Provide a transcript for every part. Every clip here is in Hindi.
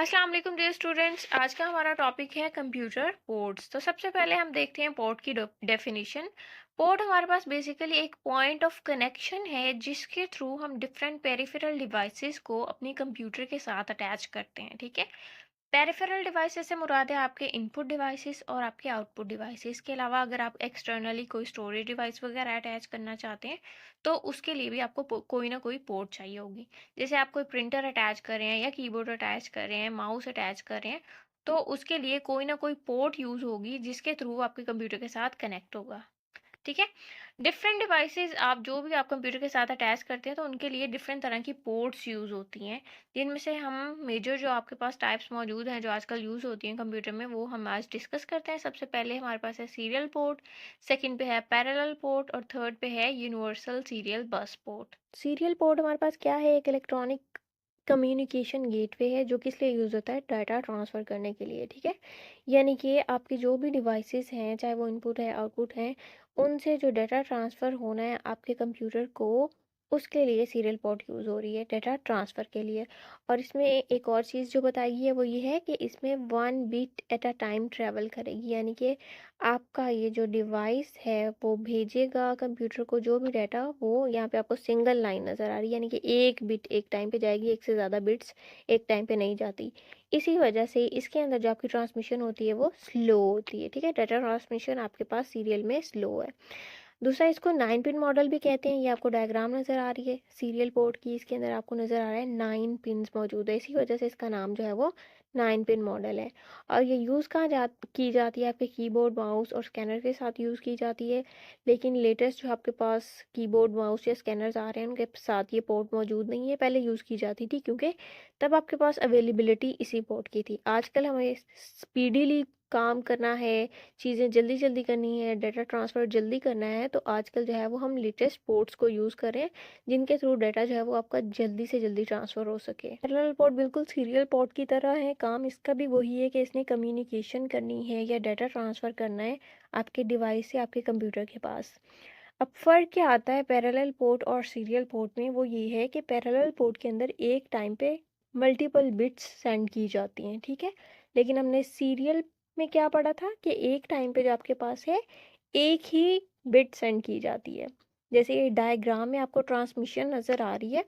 अस्सलाम वालेकुम डियर स्टूडेंट्स। आज का हमारा टॉपिक है कंप्यूटर पोर्ट्स। तो सबसे पहले हम देखते हैं पोर्ट की डेफिनेशन। पोर्ट हमारे पास बेसिकली एक पॉइंट ऑफ कनेक्शन है जिसके थ्रू हम डिफरेंट पेरिफेरल डिवाइसेस को अपनी कंप्यूटर के साथ अटैच करते हैं। ठीक है। पेरिफेरल डिवाइसेस से मुराद है आपके इनपुट डिवाइसेस और आपके आउटपुट डिवाइसेस के अलावा अगर आप एक्सटर्नली कोई स्टोरेज डिवाइस वगैरह अटैच करना चाहते हैं तो उसके लिए भी आपको कोई ना कोई पोर्ट चाहिए होगी। जैसे आप कोई प्रिंटर अटैच कर रहे हैं या कीबोर्ड अटैच कर रहे हैं, माउस अटैच कर रहे हैं, तो उसके लिए कोई ना कोई पोर्ट यूज होगी जिसके थ्रू आपके कंप्यूटर के साथ कनेक्ट होगा। ठीक है। डिफरेंट डिवाइसेस आप जो भी आप कंप्यूटर के साथ अटैच करते हैं तो उनके लिए डिफरेंट तरह की पोर्ट्स यूज़ होती हैं, जिनमें से हम मेजर जो आपके पास टाइप्स मौजूद हैं जो आजकल यूज़ होती हैं कंप्यूटर में वो हम आज डिस्कस करते हैं। सबसे पहले हमारे पास है सीरियल पोर्ट, सेकंड पे है पैरेलल पोर्ट और थर्ड पे है universal serial bus port. Serial port हमारे पास क्या है? एक इलेक्ट्रॉनिक कम्युनिकेशन गेटवे है जो किस लिए यूज़ होता है? डाटा ट्रांसफ़र करने के लिए। ठीक है। यानी कि आपके जो भी डिवाइसेस हैं चाहे वो इनपुट है आउटपुट हैं, उनसे जो डाटा ट्रांसफ़र होना है आपके कंप्यूटर को, उसके लिए सीरियल पोर्ट यूज़ हो रही है डाटा ट्रांसफ़र के लिए। और इसमें एक और चीज़ जो बताई गई है वो ये है कि इसमें 1 bit at a time travel करेगी। यानी कि आपका ये जो डिवाइस है वो भेजेगा कंप्यूटर को जो भी डाटा, वो यहाँ पे आपको सिंगल लाइन नज़र आ रही है, यानी कि एक बिट एक टाइम पे जाएगी, एक से ज़्यादा बिट्स एक टाइम पे नहीं जाती। इसी वजह से इसके अंदर जो आपकी ट्रांसमिशन होती है वो स्लो होती है। ठीक है। डाटा ट्रांसमिशन आपके पास सीरियल में स्लो है। दूसरा, इसको 9 पिन मॉडल भी कहते हैं। ये आपको डायग्राम नज़र आ रही है सीरियल पोर्ट की, इसके अंदर आपको नज़र आ रहा है 9 पिन्स मौजूद है, इसी वजह से इसका नाम जो है वो 9 पिन मॉडल है। और ये यूज़ कहाँ की जाती है? आपके कीबोर्ड माउस और स्कैनर के साथ यूज़ की जाती है। लेकिन लेटेस्ट जो आपके पास कीबोर्ड माउस या स्कैनर्स आ रहे हैं उनके साथ ये पोर्ट मौजूद नहीं है। पहले यूज़ की जाती थी क्योंकि तब आपके पास अवेलेबिलिटी इसी पोर्ट की थी। आजकल हमें स्पीडीली काम करना है, चीज़ें जल्दी जल्दी करनी है, डाटा ट्रांसफ़र जल्दी करना है, तो आजकल जो है वो हम लेटेस्ट पोर्ट्स को यूज़ करें जिनके थ्रू डाटा जो है वो आपका जल्दी से जल्दी ट्रांसफ़र हो सके। पैरेलल पोर्ट बिल्कुल सीरियल पोर्ट की तरह है, काम इसका भी वही है कि इसने कम्युनिकेशन करनी है या डाटा ट्रांसफ़र करना है आपके डिवाइस से आपके कंप्यूटर के पास। अब फ़र्क क्या आता है पैरेलल पोर्ट और सीरियल पोर्ट में? वो ये है कि पैरेलल पोर्ट के अंदर एक टाइम पे मल्टीपल बिट्स सेंड की जाती हैं। ठीक है। लेकिन हमने सीरियल में क्या पढ़ा था कि एक टाइम पे जो आपके पास है एक ही बिट सेंड की जाती है। जैसे ये डायग्राम में आपको ट्रांसमिशन नज़र आ रही है,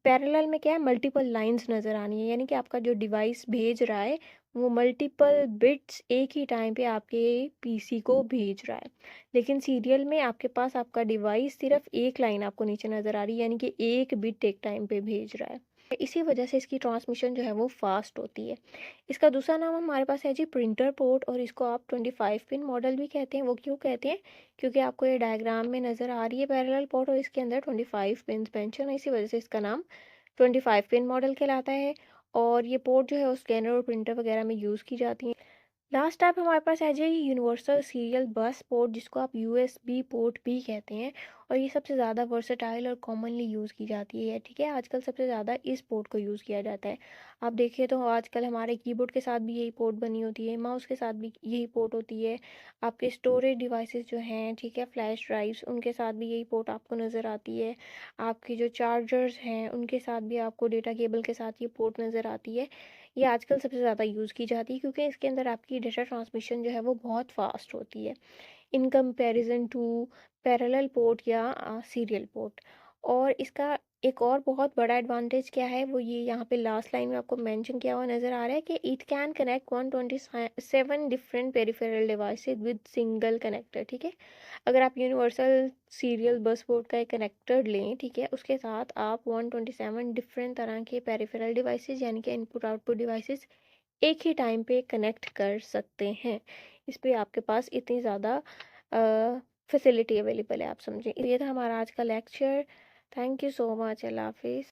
पैरेलल में क्या है? मल्टीपल लाइंस नज़र आनी है, यानी कि आपका जो डिवाइस भेज रहा है वो मल्टीपल बिट्स एक ही टाइम पे आपके पीसी को भेज रहा है। लेकिन सीरियल में आपके पास आपका डिवाइस सिर्फ एक लाइन आपको नीचे नज़र आ रही है, यानी कि एक बिट एक टाइम पे भेज रहा है। इसी वजह से इसकी ट्रांसमिशन जो है वो फास्ट होती है। इसका दूसरा नाम हमारे पास है जी प्रिंटर पोर्ट, और इसको आप 25 पिन मॉडल भी कहते हैं। वो क्यों कहते हैं? क्योंकि आपको ये डायग्राम में नज़र आ रही है पैरेलल पोर्ट और इसके अंदर 25 पिन मेंशन है, इसी वजह से इसका नाम 25 पिन मॉडल कहलाता है। और ये पोर्ट जो है वो स्कैनर और प्रिंटर वगैरह में यूज़ की जाती हैं। लास्ट टाइप हमारे पास है जी यूनिवर्सल सीरियल बस पोर्ट, जिसको आप यूएसबी पोर्ट भी कहते हैं, और ये सबसे ज़्यादा वर्सेटाइल और कॉमनली यूज़ की जाती है। ठीक है। आजकल सबसे ज़्यादा इस पोर्ट को यूज़ किया जाता है। आप देखिए तो आजकल हमारे कीबोर्ड के साथ भी यही पोर्ट बनी होती है, माउस के साथ भी यही पोर्ट होती है, आपके स्टोरेज डिवाइसेस जो हैं, ठीक है, फ्लैश ड्राइव्स, उनके साथ भी यही पोर्ट आपको नज़र आती है। आपके जो चार्जर्स हैं उनके साथ भी आपको डेटा केबल के साथ ये पोर्ट नज़र आती है। ये आजकल सबसे ज़्यादा यूज़ की जाती है क्योंकि इसके अंदर आपकी डेटा ट्रांसमिशन जो है वो बहुत फास्ट होती है in comparison to parallel port या सीरियल पोर्ट। और इसका एक और बहुत बड़ा एडवांटेज क्या है? वो ये यहाँ पे लास्ट लाइन में आपको मेंशन किया हुआ नज़र आ रहा है कि it can connect 127 different peripheral devices with single connector. ठीक है। अगर आप यूनिवर्सल सीरियल बस पोर्ट का एक कनेक्टर लें, ठीक है, उसके साथ आप 127 डिफरेंट तरह के पेरिफेरल डिवाइसेस यानी कि इनपुट आउटपुट डिवाइसेस एक ही टाइम पे कनेक्ट कर सकते हैं। इस पे आपके पास इतनी ज़्यादा फैसिलिटी अवेलेबल है, आप समझें। ये था हमारा आज का lecture. Thank you so much. अल्लाह हाफिज़।